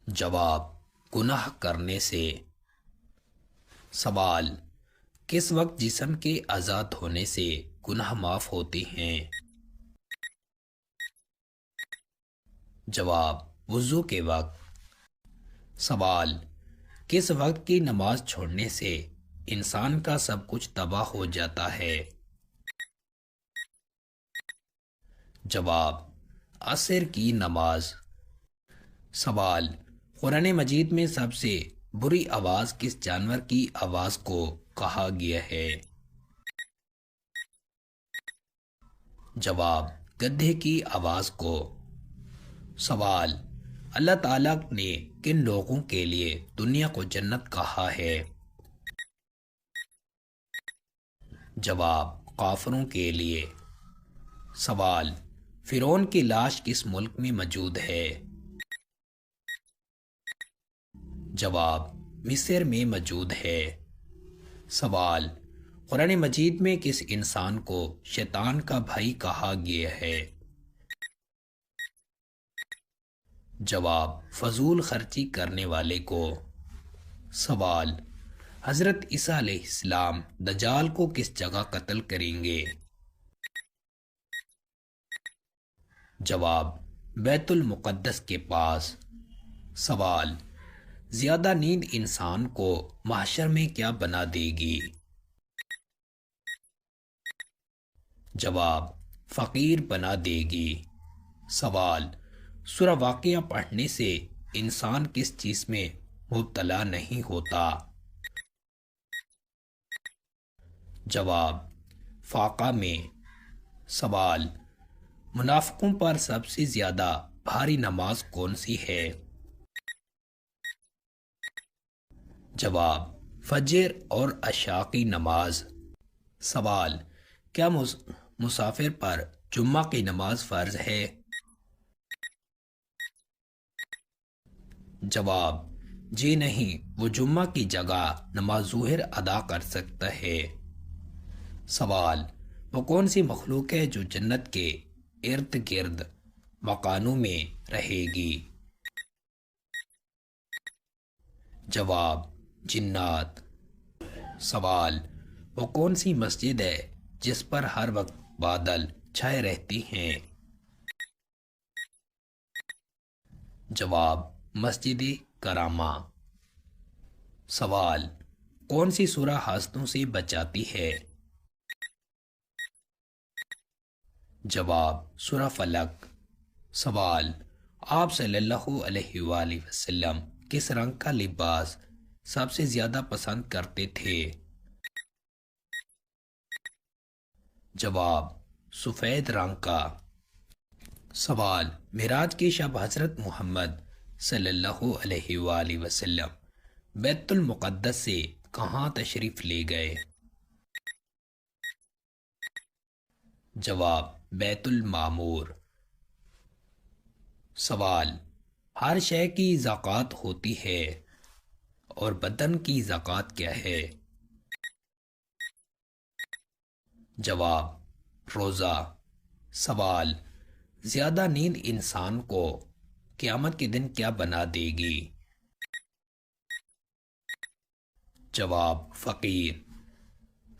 جواب: گناہ کرنے سے۔ سوال: کس وقت جسم کے آزاد ہونے سے گناہ معاف ہوتے ہیں؟ جواب: وضو کے وقت۔ سوال: کس وقت کی نماز چھوڑنے سے انسان کا سب کچھ تباہ ہو جاتا ہے؟ جواب: عصر کی نماز۔ سوال: قرآن مجید میں سب سے بری آواز کس جانور کی آواز کو کہا گیا ہے؟ جواب: گدھے کی آواز کو۔ سوال: اللہ تعالیٰ نے کن لوگوں کے لیے دنیا کو جنت کہا ہے؟ جواب: کافروں کے لیے۔ سوال: فرعون کی لاش کس ملک میں موجود ہے؟ جواب: مصر میں موجود ہے۔ سوال: قرآن مجید میں کس انسان کو شیطان کا بھائی کہا گیا ہے؟ جواب: فضول خرچی کرنے والے کو۔ سوال: حضرت عیسیٰ علیہ السلام دجال کو کس جگہ قتل کریں گے؟ جواب: بیت المقدس کے پاس۔ سوال: زیادہ نیند انسان کو محشر میں کیا بنا دے گی؟ جواب: فقیر بنا دے گی۔ سوال: سورہ واقعہ پڑھنے سے انسان کس چیز میں مبتلا نہیں ہوتا؟ جواب: فاقہ میں۔ سوال: منافقوں پر سب سے زیادہ بھاری نماز کون سی ہے؟ جواب: فجر اور عشاء کی نماز۔ سوال: کیا مسافر پر جمعہ کی نماز فرض ہے؟ جواب: جی نہیں، وہ جمعہ کی جگہ نماز ظہر ادا کر سکتا ہے۔ سوال: وہ کون سی مخلوق ہے جو جنت کے ارد گرد مکانوں میں رہے گی؟ جواب: جنات۔ سوال: وہ کون سی مسجد ہے جس پر ہر وقت بادل چھائے رہتی ہیں؟ جواب: مسجد کرامہ۔ سوال: کون سی سورہ حاسدوں سے بچاتی ہے؟ جواب: سورہ فلق۔ سوال: آپ صلی اللہ علیہ وآلہ وسلم کس رنگ کا لباس سب سے زیادہ پسند کرتے تھے؟ جواب: سفید رنگ کا۔ سوال: معراج کی شب حضرت محمد صلی اللہ علیہ وآلہ وسلم بیت المقدس سے کہاں تشریف لے گئے؟ جواب: بیت المعمور۔ سوال: ہر شے کی زکوٰۃ ہوتی ہے اور بدن کی زکوٰۃ کیا ہے؟ جواب: روزہ۔ سوال: زیادہ نیند انسان کو قیامت کے دن کیا بنا دے گی؟ جواب: فقیر۔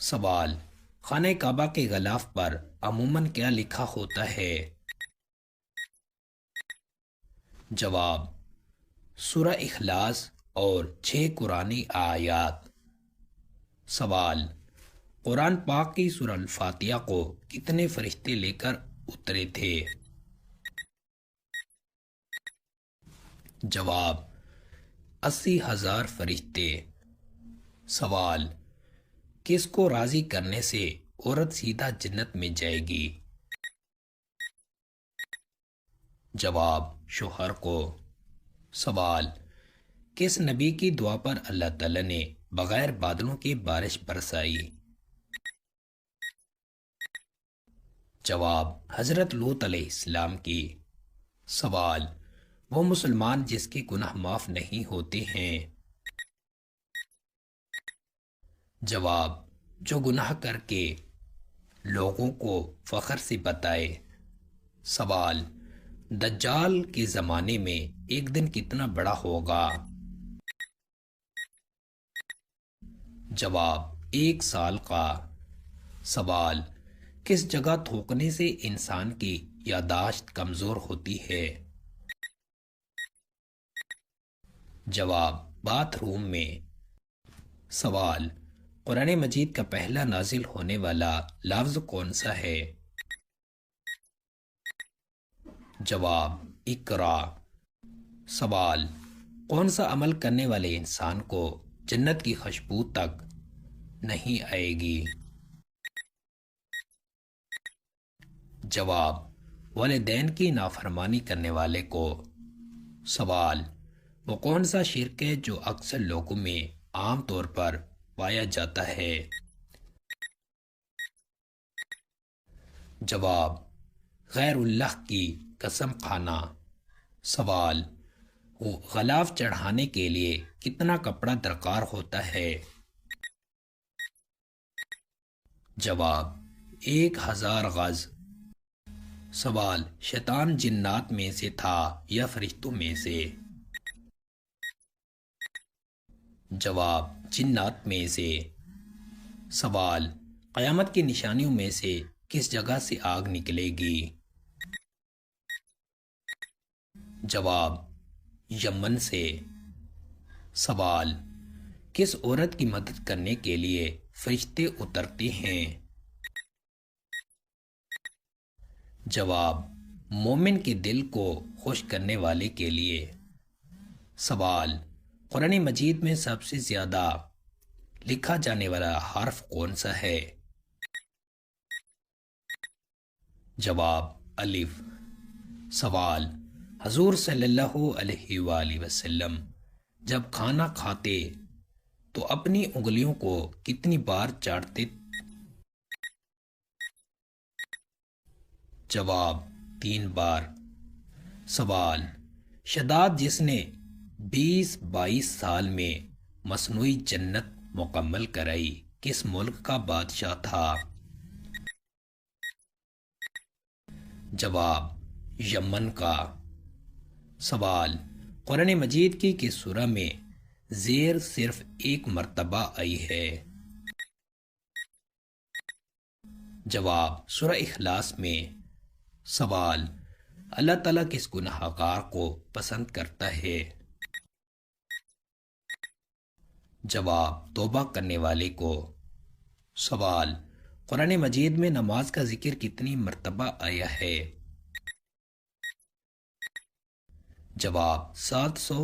سوال: خانہ کعبہ کے غلاف پر عموماً کیا لکھا ہوتا ہے؟ جواب: سورہ اخلاص اور 6 قرآنی آیات۔ سوال: قرآن پاک کی سورہ الفاتحہ کو کتنے فرشتے لے کر اترے تھے؟ جواب: 80,000 فرشتے۔ سوال: کس کو راضی کرنے سے عورت سیدھا جنت میں جائے گی؟ جواب: شوہر کو۔ سوال: کس نبی کی دعا پر اللہ تعالیٰ نے بغیر بادلوں کے بارش برسائی؟ جواب: حضرت لوط علیہ السلام کی۔ سوال: وہ مسلمان جس کے گناہ معاف نہیں ہوتے ہیں؟ جواب: جو گناہ کر کے لوگوں کو فخر سے بتائے۔ سوال: دجال کے زمانے میں ایک دن کتنا بڑا ہوگا؟ جواب 1 سال کا۔ سوال، کس جگہ تھوکنے سے انسان کی یادداشت کمزور ہوتی ہے؟ جواب باتھ روم میں۔ سوال، قرآن مجید کا پہلا نازل ہونے والا لفظ کون سا ہے؟ جواب اقرا۔ سوال، کون سا عمل کرنے والے انسان کو جنت کی خوشبو تک نہیں آئے گی؟ جواب والدین کی نافرمانی کرنے والے کو۔ سوال، وہ کون سا شرک ہے جو اکثر لوگوں میں عام طور پر پایا جاتا ہے؟ جواب غیر اللہ کی قسم کھانا۔ سوال، غلاف چڑھانے کے لیے کتنا کپڑا درکار ہوتا ہے؟ جواب 1000 گز۔ سوال، شیطان جنات میں سے تھا یا فرشتوں میں سے؟ جواب جنات میں سے۔ سوال، قیامت کی نشانیوں میں سے کس جگہ سے آگ نکلے گی؟ جواب یمن سے۔ سوال، کس عورت کی مدد کرنے کے لیے فرشتے اترتے ہیں؟ جواب مومن کے دل کو خوش کرنے والے کے لیے۔ سوال، قرآن مجید میں سب سے زیادہ لکھا جانے والا حرف کون سا ہے؟ جواب الف۔ سوال، حضور صلی اللہ علیہ وآلہ وسلم جب کھانا کھاتے تو اپنی انگلیوں کو کتنی بار چاٹتے؟ جواب 3 بار۔ سوال، شداد جس نے 20-22 سال میں مصنوعی جنت مکمل کرائی کس ملک کا بادشاہ تھا؟ جواب یمن کا۔ سوال، قرآن مجید کی کس سورہ میں زیر صرف 1 مرتبہ آئی ہے؟ جواب سورہ اخلاص میں۔ سوال، اللہ تعالیٰ کس گناہ گار کو پسند کرتا ہے؟ جواب توبہ کرنے والے کو۔ سوال، قرآن مجید میں نماز کا ذکر کتنی مرتبہ آیا ہے؟ جواب 700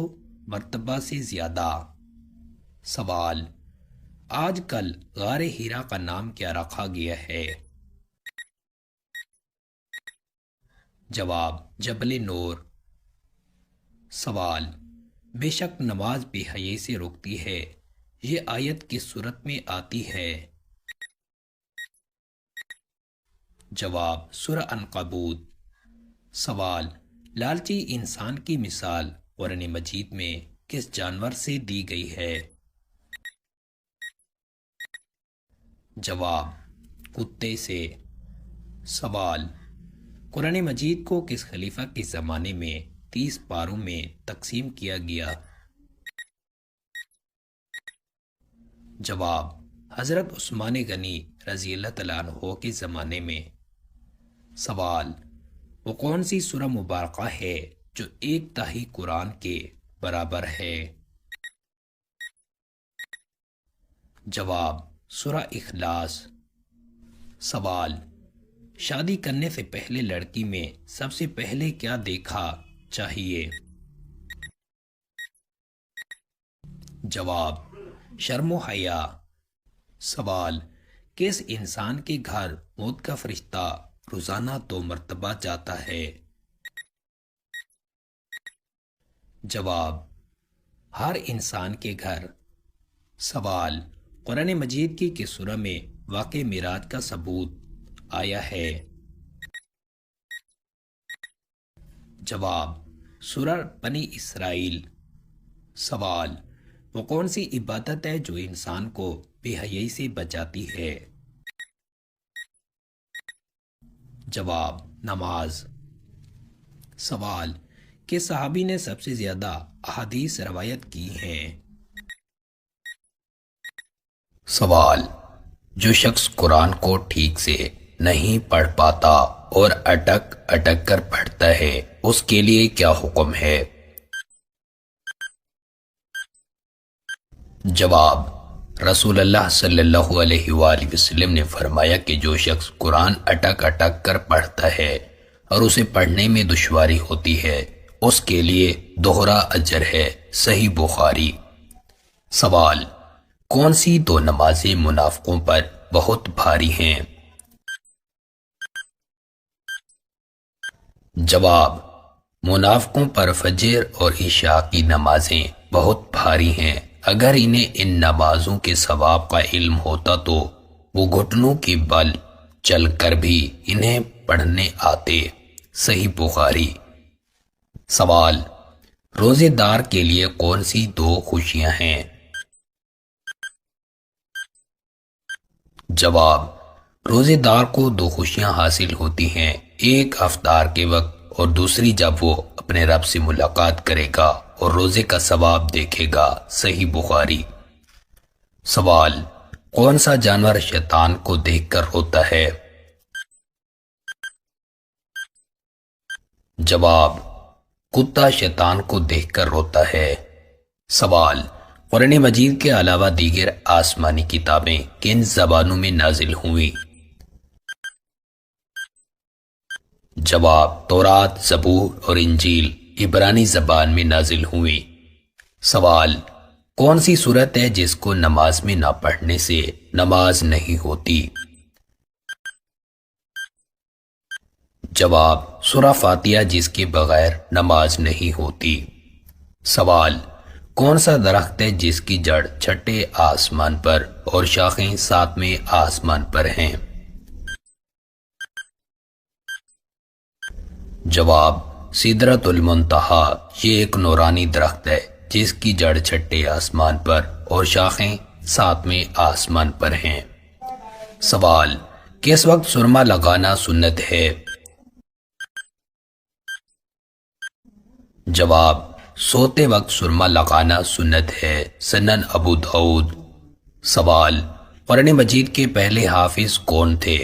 مرتبہ سے زیادہ۔ سوال، آج کل غار ہیرا کا نام کیا رکھا گیا ہے؟ جواب جبل نور۔ سوال، بے شک نماز بے حیائی سے روکتی ہے، یہ آیت کس صورت میں آتی ہے؟ جواب سورہ عنکبوت۔ سوال، لالچی انسان کی مثال قرآن مجید میں کس جانور سے دی گئی ہے؟ جواب کتے سے۔ سوال، قرآن مجید کو کس خلیفہ کے زمانے میں 30 پاروں میں تقسیم کیا گیا؟ جواب حضرت عثمان غنی رضی اللہ تعالیٰ عنہ کے زمانے میں۔ سوال، وہ کون سی سورہ مبارکہ ہے جو 1/3 قرآن کے برابر ہے؟ جواب سورہ اخلاص۔ سوال، شادی کرنے سے پہلے لڑکی میں سب سے پہلے کیا دیکھا چاہیے؟ جواب شرم و حیا۔ سوال، کس انسان کے گھر موت کا فرشتہ روزانہ 2 مرتبہ جاتا ہے؟ جواب ہر انسان کے گھر۔ سوال، قرآن مجید کی کس سورہ میں واقع معراج کا ثبوت آیا ہے؟ جواب سورہ بنی اسرائیل۔ سوال، وہ کون سی عبادت ہے جو انسان کو بے حیائی سے بچاتی ہے؟ جواب نماز۔ سوال: کس صحابی نے سب سے زیادہ احادیث روایت کی ہیں؟ سوال: جو شخص قرآن کو ٹھیک سے نہیں پڑھ پاتا اور اٹک اٹک کر پڑھتا ہے اس کے لیے کیا حکم ہے؟ جواب: رسول اللہ صلی اللہ علیہ وآلہ وسلم نے فرمایا کہ جو شخص قرآن اٹک اٹک کر پڑھتا ہے اور اسے پڑھنے میں دشواری ہوتی ہے اس کے لیے دوہرا اجر ہے۔ صحیح بخاری۔ سوال: کون سی دو نمازیں منافقوں پر بہت بھاری ہیں؟ جواب: منافقوں پر فجر اور عشاء کی نمازیں بہت بھاری ہیں۔ اگر انہیں ان نمازوں کے ثواب کا علم ہوتا تو وہ گھٹنوں کے بل چل کر بھی انہیں پڑھنے آتے۔ صحیح بخاری۔ سوال: روزے دار کے لیے کون سی دو خوشیاں ہیں؟ جواب: روزے دار کو دو خوشیاں حاصل ہوتی ہیں، ایک افطار کے وقت اور دوسری جب وہ اپنے رب سے ملاقات کرے گا اور روزے کا ثواب دیکھے گا۔ صحیح بخاری۔ سوال: کون سا جانور شیطان کو دیکھ کر روتا ہے؟ جواب: کتا شیطان کو دیکھ کر روتا ہے۔ سوال: قرآن مجید کے علاوہ دیگر آسمانی کتابیں کن زبانوں میں نازل ہوئیں؟ جواب: تورات، زبور اور انجیل عبرانی زبان میں نازل ہوئیں۔ سوال: کون سی سورت ہے جس کو نماز میں نہ پڑھنے سے نماز نہیں ہوتی؟ جواب: سورہ فاتحہ جس کے بغیر نماز نہیں ہوتی۔ سوال: کون سا درخت ہے جس کی جڑ چھٹے آسمان پر اور شاخیں ساتویں آسمان پر ہیں؟ جواب: سدرۃ المنتہا۔ یہ ایک نورانی درخت ہے جس کی جڑ چھٹے آسمان پر اور شاخیں ساتویں آسمان پر ہیں۔ سوال: کس وقت سرما لگانا سنت ہے؟ جواب: سوتے وقت سرما لگانا سنت ہے۔ سنن ابو داؤد۔ سوال: قرآن مجید کے پہلے حافظ کون تھے؟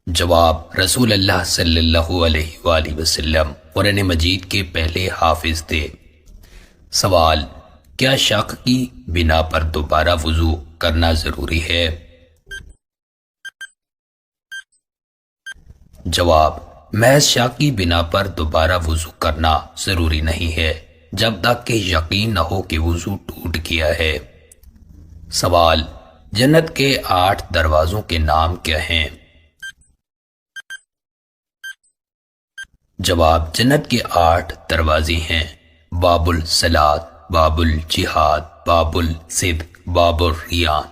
جواب: رسول اللہ صلی اللہ علیہ وآلہ وسلم قرآن مجید کے پہلے حافظ تھے۔ سوال: کیا شک کی بنا پر دوبارہ وضو کرنا ضروری ہے؟ جواب: محض شک کی بنا پر دوبارہ وضو کرنا ضروری نہیں ہے جب تک کہ یقین نہ ہو کہ وضو ٹوٹ گیا ہے۔ سوال: جنت کے 8 دروازوں کے نام کیا ہیں؟ جواب: جنت کے 8 دروازے ہیں: باب الصلاۃ، باب الجہاد، باب الصدق، باب الریان،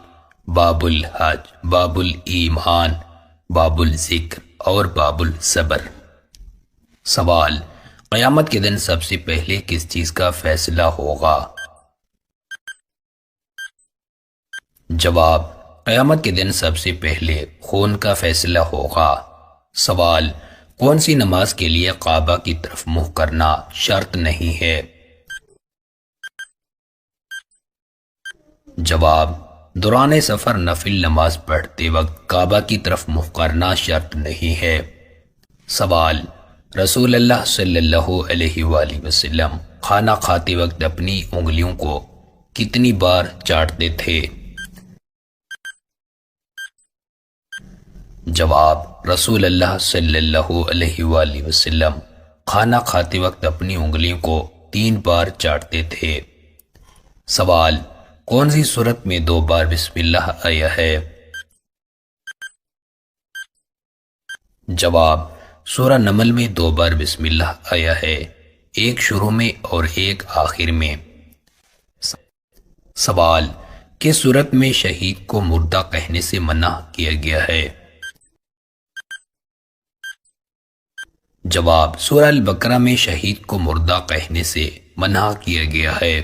باب الحج، باب الایمان، باب الذکر اور باب الصبر۔ سوال: قیامت کے دن سب سے پہلے کس چیز کا فیصلہ ہوگا؟ جواب: قیامت کے دن سب سے پہلے خون کا فیصلہ ہوگا۔ سوال: کون سی نماز کے لیے کعبہ کی طرف منہ کرنا شرط نہیں ہے؟ جواب: دوران سفر نفل نماز پڑھتے وقت کعبہ کی طرف منہ کرنا شرط نہیں ہے۔ سوال: رسول اللہ صلی اللہ علیہ وآلہ وسلم کھانا کھاتے وقت اپنی انگلیوں کو کتنی بار چاٹتے تھے؟ جواب: رسول اللہ صلی اللہ علیہ وآلہ وسلم کھانا کھاتے وقت اپنی انگلیوں کو 3 بار چاٹتے تھے۔ سوال: کون سی صورت میں 2 بار بسم اللہ آیا ہے؟ جواب: سورہ نمل میں 2 بار بسم اللہ آیا ہے، ایک شروع میں اور ایک آخر میں۔ سوال: کس صورت میں شہید کو مردہ کہنے سے منع کیا گیا ہے؟ جواب: سورہ البقرہ میں شہید کو مردہ کہنے سے منع کیا گیا ہے۔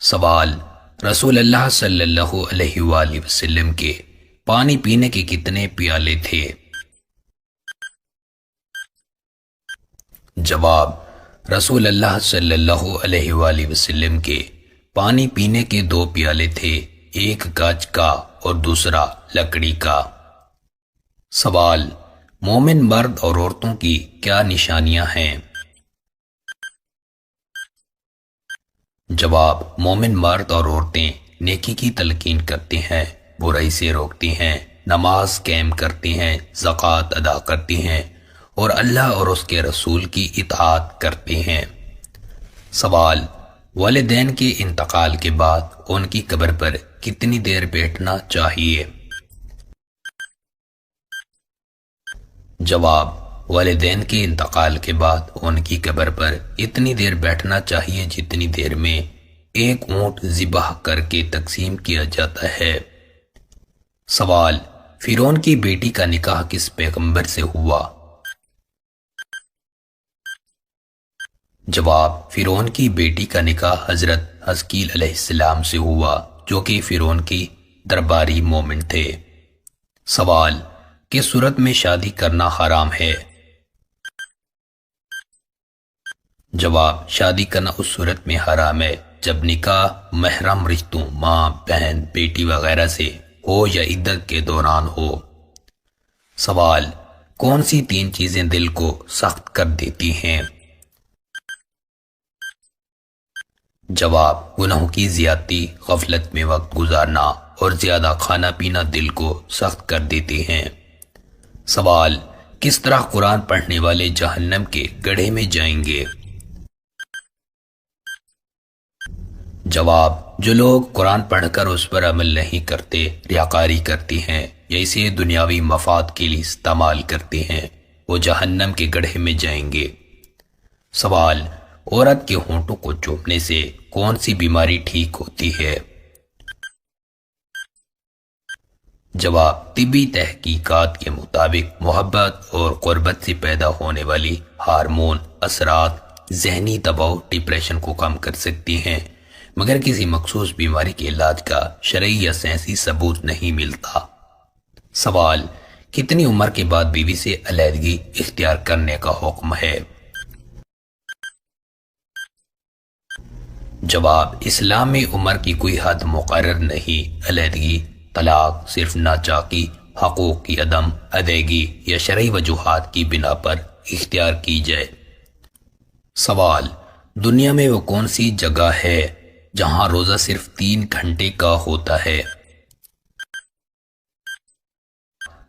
سوال: رسول اللہ صلی اللہ علیہ وآلہ وسلم کے پانی پینے کے کتنے پیالے تھے؟ جواب: رسول اللہ صلی اللہ علیہ وآلہ وسلم کے پانی پینے کے دو پیالے تھے، ایک کانچ کا اور دوسرا لکڑی کا۔ سوال: مومن مرد اور عورتوں کی کیا نشانیاں ہیں؟ جواب: مومن مرد اور عورتیں نیکی کی تلقین کرتی ہیں، برائی سے روکتی ہیں، نماز قائم کرتی ہیں، زکوٰۃ ادا کرتی ہیں اور اللہ اور اس کے رسول کی اطاعت کرتی ہیں۔ سوال: والدین کے انتقال کے بعد ان کی قبر پر کتنی دیر بیٹھنا چاہیے؟ جواب: والدین کے انتقال کے بعد ان کی قبر پر اتنی دیر بیٹھنا چاہیے جتنی دیر میں ایک اونٹ ذبح کر کے تقسیم کیا جاتا ہے۔ سوال: فرعون کی بیٹی کا نکاح کس پیغمبر سے ہوا؟ جواب: فرعون کی بیٹی کا نکاح حضرت حزقیل علیہ السلام سے ہوا، جو کہ فرعون کی درباری مومن تھے۔ سوال: کس صورت میں شادی کرنا حرام ہے؟ جواب: شادی کرنا اس صورت میں حرام ہے جب نکاح محرم رشتوں، ماں، بہن، بیٹی وغیرہ سے ہو یا عدت کے دوران ہو۔ سوال: کون سی تین چیزیں دل کو سخت کر دیتی ہیں؟ جواب: گناہوں کی زیادتی، غفلت میں وقت گزارنا اور زیادہ کھانا پینا دل کو سخت کر دیتے ہیں۔ سوال: کس طرح قرآن پڑھنے والے جہنم کے گڑھے میں جائیں گے؟ جواب: جو لوگ قرآن پڑھ کر اس پر عمل نہیں کرتے، ریاکاری کرتی ہیں یا اسے دنیاوی مفاد کے لیے استعمال کرتے ہیں، وہ جہنم کے گڑھے میں جائیں گے۔ سوال: عورت کے ہونٹوں کو چومنے سے کون سی بیماری ٹھیک ہوتی ہے؟ جواب: طبی تحقیقات کے مطابق محبت اور قربت سے پیدا ہونے والی ہارمون اثرات ذہنی دباؤ، ڈپریشن کو کم کر سکتی ہیں، مگر کسی مخصوص بیماری کے علاج کا شرعی یا سائنسی ثبوت نہیں ملتا۔ سوال: کتنی عمر کے بعد بیوی سے علیحدگی اختیار کرنے کا حکم ہے؟ جواب: اسلام میں عمر کی کوئی حد مقرر نہیں، علیحدگی، طلاق صرف ناچاکی، حقوق کی عدم ادائیگی یا شرعی وجوہات کی بنا پر اختیار کی جائے۔ سوال: دنیا میں وہ کون سی جگہ ہے جہاں روزہ صرف 3 گھنٹے کا ہوتا ہے؟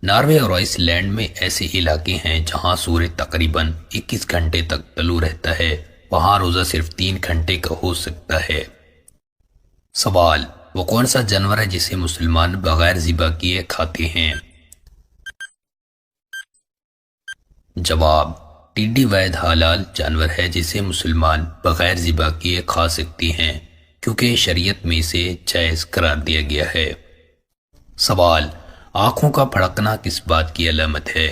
ناروے اور آئس لینڈ میں ایسے علاقے ہیں جہاں سورج تقریباً 21 گھنٹے تک طلوع رہتا ہے، وہاں روزہ صرف 3 گھنٹے کا ہو سکتا ہے۔ سوال: وہ کون سا جانور ہے جسے مسلمان بغیر ذبح کیے کھاتے ہیں؟ جواب: ٹڈی واحد حلال جانور ہے جسے مسلمان بغیر ذبح کیے کھا سکتے ہیں، کیونکہ شریعت میں اسے جائز قرار دیا گیا ہے۔ سوال: آنکھوں کا پھڑکنا کس بات کی علامت ہے؟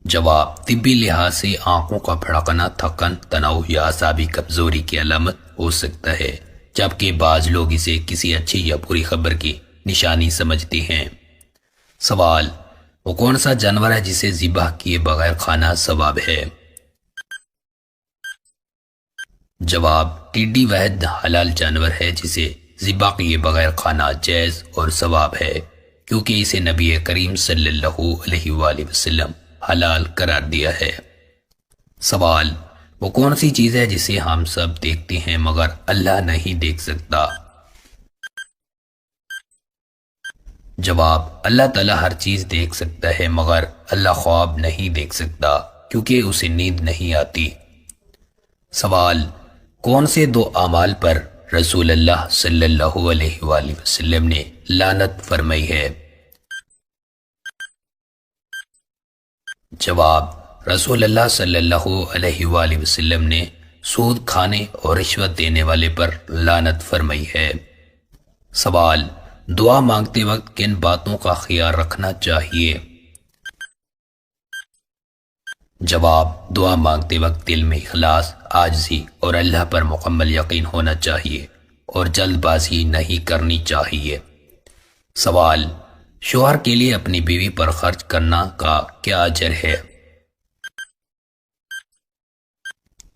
جواب: طبی لحاظ سے آنکھوں کا پھڑکنا تھکن، تناؤ یا اعصابی کمزوری کی علامت ہو سکتا ہے، جبکہ بعض لوگ اسے کسی اچھی یا بری خبر کی نشانی سمجھتے ہیں۔ سوال: وہ کون سا جانور ہے جسے ذبح کیے بغیر کھانا ثواب ہے؟ جواب: ٹڈی واحد حلال جانور ہے جسے ذبح کیے بغیر کھانا جائز اور ثواب ہے، کیونکہ اسے نبی کریم صلی اللہ علیہ وآلہ وسلم حلال قرار دیا ہے۔ سوال: وہ کون سی چیز ہے جسے ہم سب دیکھتے ہیں مگر اللہ نہیں دیکھ سکتا؟ جواب: اللہ تعالیٰ ہر چیز دیکھ سکتا ہے مگر اللہ خواب نہیں دیکھ سکتا، کیونکہ اسے نیند نہیں آتی۔ سوال: کون سے 2 اعمال پر رسول اللہ صلی اللہ علیہ وآلہ وسلم نے لعنت فرمائی ہے؟ جواب: رسول اللہ صلی اللہ علیہ وآلہ وسلم نے سود کھانے اور رشوت دینے والے پر لعنت فرمائی ہے۔ سوال: دعا مانگتے وقت کن باتوں کا خیال رکھنا چاہیے؟ جواب: دعا مانگتے وقت دل میں اخلاص، عاجزی اور اللہ پر مکمل یقین ہونا چاہیے اور جلد بازی نہیں کرنی چاہیے۔ سوال: شوہر کے لیے اپنی بیوی پر خرچ کرنا کا کیا اجر ہے؟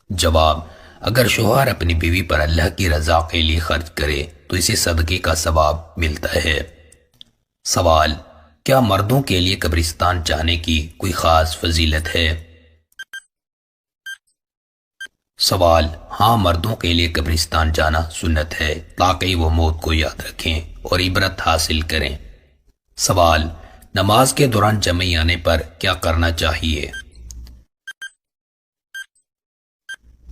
جواب: اگر شوہر اپنی بیوی پر اللہ کی رضا کے لیے خرچ کرے تو اسے صدقے کا ثواب ملتا ہے۔ سوال: کیا مردوں کے لیے قبرستان جانے کی کوئی خاص فضیلت ہے؟ سوال: ہاں، مردوں کے لیے قبرستان جانا سنت ہے تاکہ وہ موت کو یاد رکھیں اور عبرت حاصل کریں۔ سوال: نماز کے دوران جمعی آنے پر کیا کرنا چاہیے؟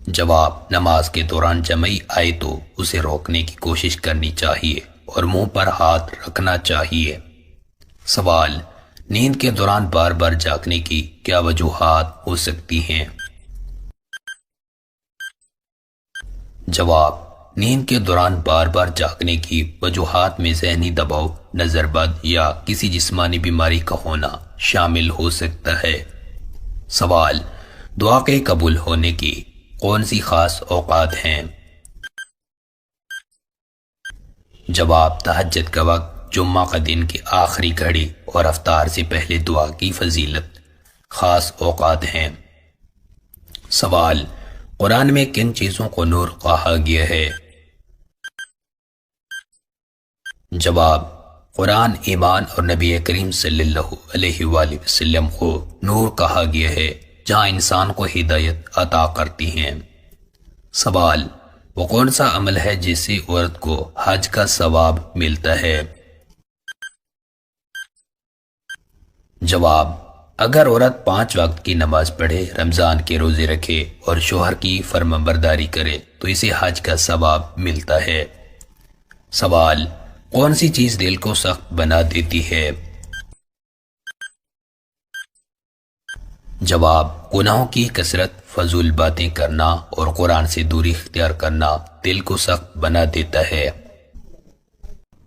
جواب: نماز کے دوران جمعی آئے تو اسے روکنے کی کوشش کرنی چاہیے اور منہ پر ہاتھ رکھنا چاہیے۔ سوال: نیند کے دوران بار بار جاگنے کی کیا وجوہات ہو سکتی ہیں؟ جواب: نیند کے دوران بار بار جاگنے کی وجوہات میں ذہنی دباؤ، نظر بد یا کسی جسمانی بیماری کا ہونا شامل ہو سکتا ہے۔ سوال: دعا کے قبول ہونے کی کون سی خاص اوقات ہیں؟ جواب: تہجد کا وقت، جمعہ کا دن کی آخری گھڑی اور افطار سے پہلے دعا کی فضیلت خاص اوقات ہیں۔ سوال: قرآن میں کن چیزوں کو نور کہا گیا ہے؟ جواب: قرآن، ایمان اور نبی کریم صلی اللہ علیہ وآلہ وسلم کو نور کہا گیا ہے جہاں انسان کو ہدایت عطا کرتی ہیں۔ سوال: وہ کون سا عمل ہے جس سے عورت کو حج کا ثواب ملتا ہے؟ جواب: اگر عورت 5 وقت کی نماز پڑھے، رمضان کے روزے رکھے اور شوہر کی فرمانبرداری کرے تو اسے حج کا ثواب ملتا ہے۔ سوال: کون سی چیز دل کو سخت بنا دیتی ہے؟ جواب: گناہوں کی کثرت، فضول باتیں کرنا اور قرآن سے دوری اختیار کرنا دل کو سخت بنا دیتا ہے۔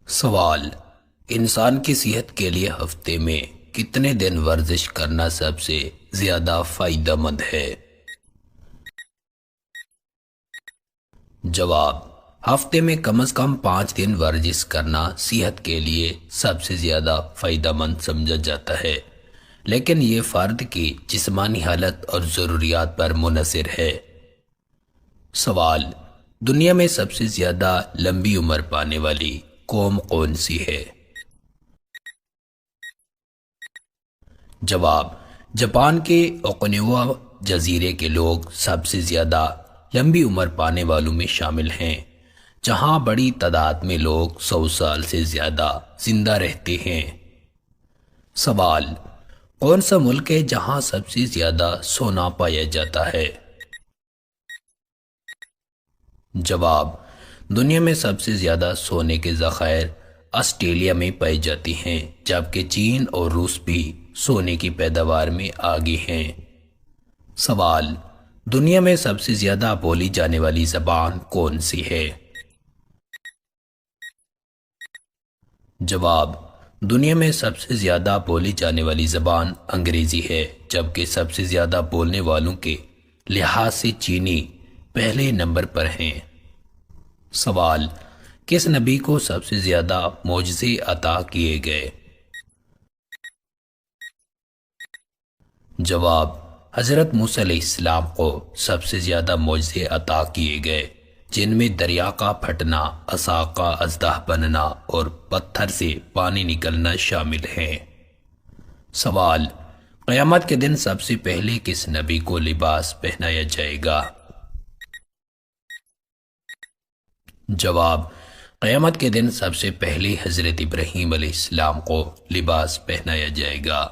سوال: انسان کی صحت کے لیے ہفتے میں کتنے دن ورزش کرنا سب سے زیادہ فائدہ مند ہے؟ جواب: ہفتے میں کم از کم 5 دن ورزش کرنا صحت کے لیے سب سے زیادہ فائدہ مند سمجھا جاتا ہے، لیکن یہ فرد کی جسمانی حالت اور ضروریات پر منحصر ہے۔ سوال: دنیا میں سب سے زیادہ لمبی عمر پانے والی قوم کون سی ہے؟ جواب: جاپان کے اوکنیوا جزیرے کے لوگ سب سے زیادہ لمبی عمر پانے والوں میں شامل ہیں، جہاں بڑی تعداد میں لوگ 100 سال سے زیادہ زندہ رہتے ہیں۔ سوال: کون سا ملک ہے جہاں سب سے زیادہ سونا پایا جاتا ہے؟ جواب: دنیا میں سب سے زیادہ سونے کے ذخائر آسٹریلیا میں پائی جاتی ہیں، جبکہ چین اور روس بھی سونے کی پیداوار میں آگے ہیں۔ سوال: دنیا میں سب سے زیادہ بولی جانے والی زبان کون سی ہے؟ جواب: دنیا میں سب سے زیادہ بولی جانے والی زبان انگریزی ہے، جبکہ سب سے زیادہ بولنے والوں کے لحاظ سے چینی پہلے نمبر پر ہیں۔ سوال: کس نبی کو سب سے زیادہ معجزے عطا کیے گئے؟ جواب: حضرت موسیٰ علیہ السلام کو سب سے زیادہ معجزے عطا کیے گئے، جن میں دریا کا پھٹنا، عصا کا اژدہا بننا اور پتھر سے پانی نکلنا شامل ہیں۔ سوال: قیامت کے دن سب سے پہلے کس نبی کو لباس پہنایا جائے گا؟ جواب: قیامت کے دن سب سے پہلے حضرت ابراہیم علیہ السلام کو لباس پہنایا جائے گا۔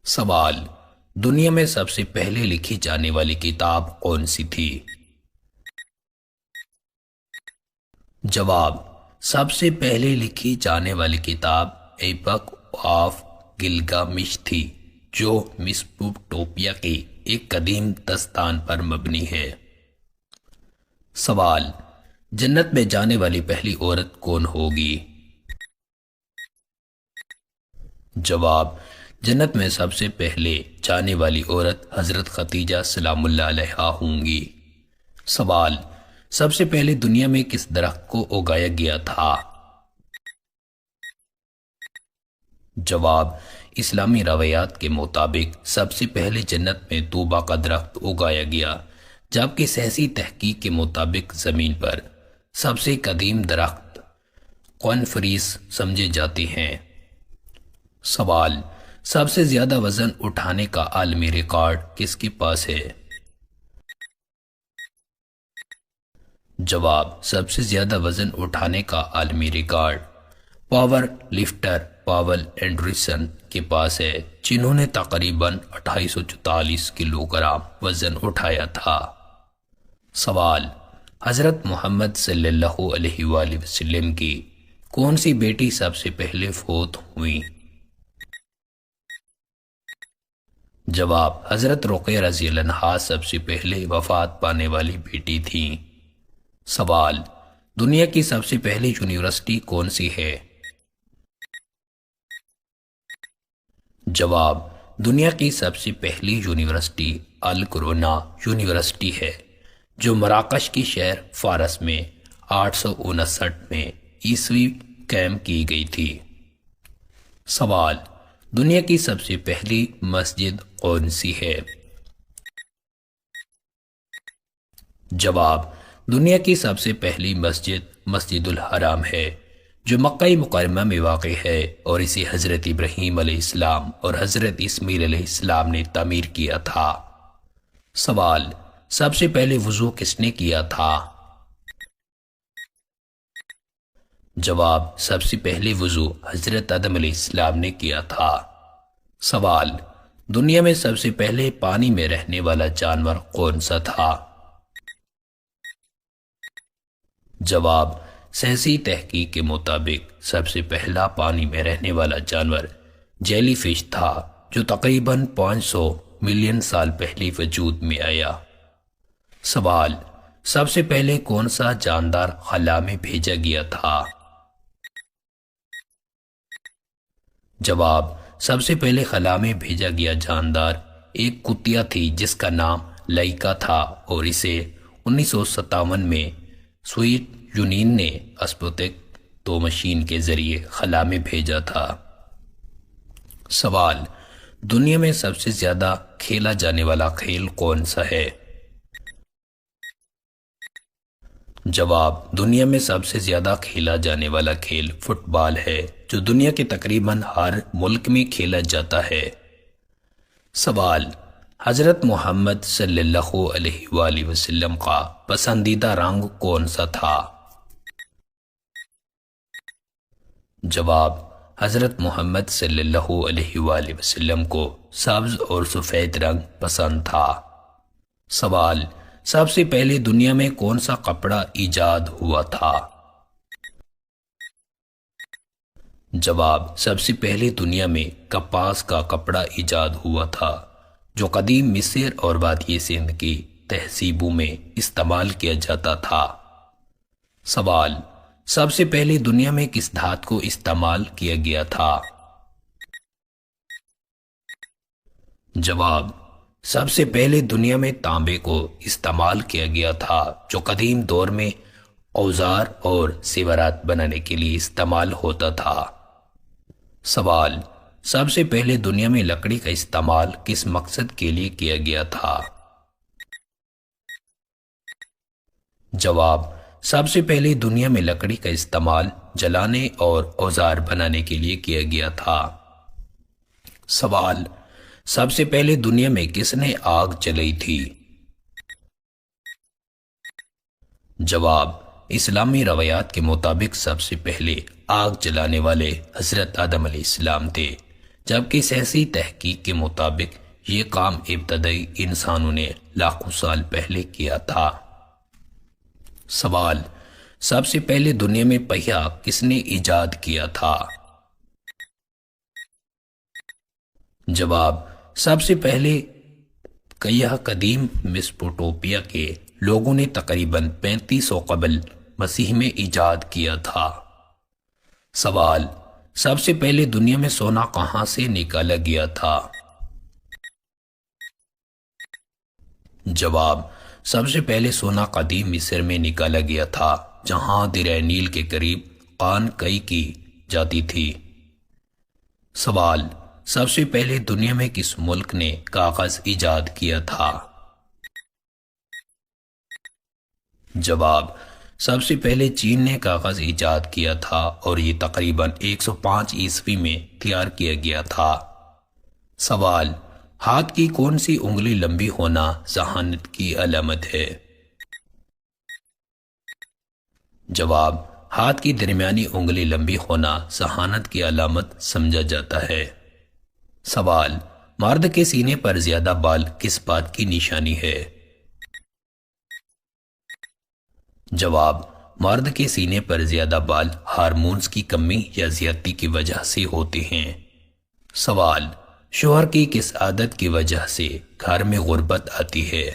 سوال: دنیا میں سب سے پہلے لکھی جانے والی کتاب کون سی تھی؟ جواب: سب سے پہلے لکھی جانے والی کتاب ایپک آف گلگامش تھی، جو میسوپوٹیمیا کے ایک قدیم داستان پر مبنی ہے۔ سوال: جنت میں جانے والی پہلی عورت کون ہوگی؟ جواب: جنت میں سب سے پہلے جانے والی عورت حضرت خدیجہ سلام اللہ علیہا ہوں گی۔ سوال: سب سے پہلے دنیا میں کس درخت کو اگایا گیا تھا؟ جواب: اسلامی روایات کے مطابق سب سے پہلے جنت میں طوبہ کا درخت اگایا گیا، جبکہ سائنسی تحقیق کے مطابق زمین پر سب سے قدیم درخت کونفریس سمجھے جاتے ہیں؟ سوال، سب سے زیادہ وزن اٹھانے کا عالمی ریکارڈ کس کے پاس ہے؟ جواب، سب سے زیادہ وزن اٹھانے کا عالمی ریکارڈ پاور لفٹر پاول اینڈرسن کے پاس ہے، جنہوں نے تقریباً 2844 کلو گرام وزن اٹھایا تھا۔ سوال، حضرت محمد صلی اللہ علیہ وآلہ وسلم کی کون سی بیٹی سب سے پہلے فوت ہوئی؟ جواب، حضرت رقیہ رضی اللہ عنہا سب سے پہلے وفات پانے والی بیٹی تھیں۔ سوال، دنیا کی سب سے پہلی یونیورسٹی کون سی ہے؟ جواب، دنیا کی سب سے پہلی یونیورسٹی القرونا یونیورسٹی ہے، جو مراکش کی شہر فارس میں 859 میں عیسوی قائم کی گئی تھی۔ سوال، دنیا کی سب سے پہلی مسجد کون سی ہے؟ جواب، دنیا کی سب سے پہلی مسجد مسجد الحرام ہے، جو مکہ مکرمہ میں واقع ہے، اور اسے حضرت ابراہیم علیہ السلام اور حضرت اسماعیل علیہ السلام نے تعمیر کیا تھا۔ سوال، سب سے پہلے وضو کس نے کیا تھا؟ جواب، سب سے پہلے وضو حضرت آدم علیہ السلام نے کیا تھا۔ سوال، دنیا میں سب سے پہلے پانی میں رہنے والا جانور کون سا تھا؟ جواب، سائنسی تحقیق کے مطابق سب سے پہلا پانی میں رہنے والا جانور جیلی فش تھا، جو تقریباً 500 ملین سال پہلے وجود میں آیا۔ سوال، سب سے پہلے کون سا جاندار خلا میں بھیجا گیا تھا؟ جواب، سب سے پہلے خلا میں بھیجا گیا جاندار ایک کتیا تھی جس کا نام لائکا تھا، اور اسے 1957 میں سوویت یونین نے اسپوتنک 2 مشین کے ذریعے خلا میں بھیجا تھا۔ سوال، دنیا میں سب سے زیادہ کھیلا جانے والا کھیل کون سا ہے؟ جواب، دنیا میں سب سے زیادہ کھیلا جانے والا کھیل فٹ بال ہے، جو دنیا کے تقریباً ہر ملک میں کھیلا جاتا ہے۔ سوال، حضرت محمد صلی اللہ علیہ وآلہ وسلم کا پسندیدہ رنگ کون سا تھا؟ جواب، حضرت محمد صلی اللہ علیہ وآلہ وسلم کو سبز اور سفید رنگ پسند تھا۔ سوال، سب سے پہلے دنیا میں کون سا کپڑا ایجاد ہوا تھا؟ جواب، سب سے پہلے دنیا میں کپاس کا کپڑا ایجاد ہوا تھا، جو قدیم مصر اور وادی سندھ کی تہذیبوں میں استعمال کیا جاتا تھا۔ سوال، سب سے پہلے دنیا میں کس دھات کو استعمال کیا گیا تھا؟ جواب، سب سے پہلے دنیا میں تانبے کو استعمال کیا گیا تھا، جو قدیم دور میں اوزار اور زیورات بنانے کے لیے استعمال ہوتا تھا۔ سوال، سب سے پہلے دنیا میں لکڑی کا استعمال کس مقصد کے لیے کیا گیا تھا؟ جواب، سب سے پہلے دنیا میں لکڑی کا استعمال جلانے اور اوزار بنانے کے لیے کیا گیا تھا۔ سوال، سب سے پہلے دنیا میں کس نے آگ جلائی تھی؟ جواب، اسلامی روایات کے مطابق سب سے پہلے آگ جلانے والے حضرت آدم علیہ السلام تھے، جبکہ سائنسی تحقیق کے مطابق یہ کام ابتدائی انسانوں نے لاکھوں سال پہلے کیا تھا۔ سوال، سب سے پہلے دنیا میں پہیا کس نے ایجاد کیا تھا؟ جواب، سب سے پہلے پہیا قدیم میسوپوٹیمیا کے لوگوں نے تقریباً 3500 قبل مسیح میں ایجاد کیا تھا۔ سوال، سب سے پہلے دنیا میں سونا کہاں سے نکالا گیا تھا؟ جواب، سب سے پہلے سونا قدیم مصر میں نکالا گیا تھا، جہاں دریا نیل کے قریب قان کئی کی جاتی تھی۔ سوال، سب سے پہلے دنیا میں کس ملک نے کاغذ ایجاد کیا تھا؟ جواب: سب سے پہلے چین نے کاغذ ایجاد کیا تھا اور یہ تقریباً 105 عیسوی میں تیار کیا گیا تھا۔ سوال: ہاتھ کی کون سی انگلی لمبی ہونا ذہانت کی علامت ہے؟ جواب: ہاتھ کی درمیانی انگلی لمبی ہونا ذہانت کی علامت سمجھا جاتا ہے۔ سوال: مرد کے سینے پر زیادہ بال کس بات کی نشانی ہے؟ جواب: مرد کے سینے پر زیادہ بال ہارمونز کی کمی یا زیادتی کی وجہ سے ہوتے ہیں۔ سوال: شوہر کی کس عادت کی وجہ سے گھر میں غربت آتی ہے؟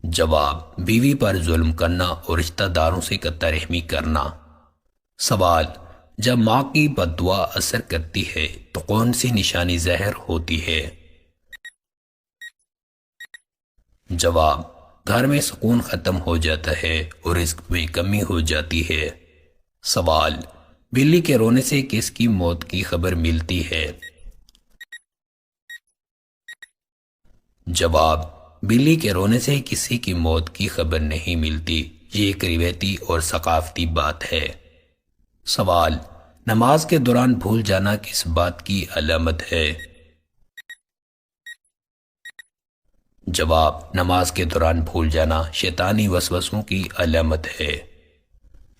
جواب: بیوی پر ظلم کرنا اور رشتہ داروں سے قطع رحمی کرنا۔ سوال: جب ماں کی بد دعا اثر کرتی ہے تو کون سی نشانی ظاہر ہوتی ہے؟ جواب: گھر میں سکون ختم ہو جاتا ہے اور رزق میں کمی ہو جاتی ہے۔ سوال: بلی کے رونے سے کس کی موت کی خبر ملتی ہے؟ جواب: بلی کے رونے سے کسی کی موت کی خبر نہیں ملتی، یہ ایک روایتی اور ثقافتی بات ہے۔ سوال: نماز کے دوران بھول جانا کس بات کی علامت ہے؟ جواب: نماز کے دوران بھول جانا شیطانی وسوسوں کی علامت ہے۔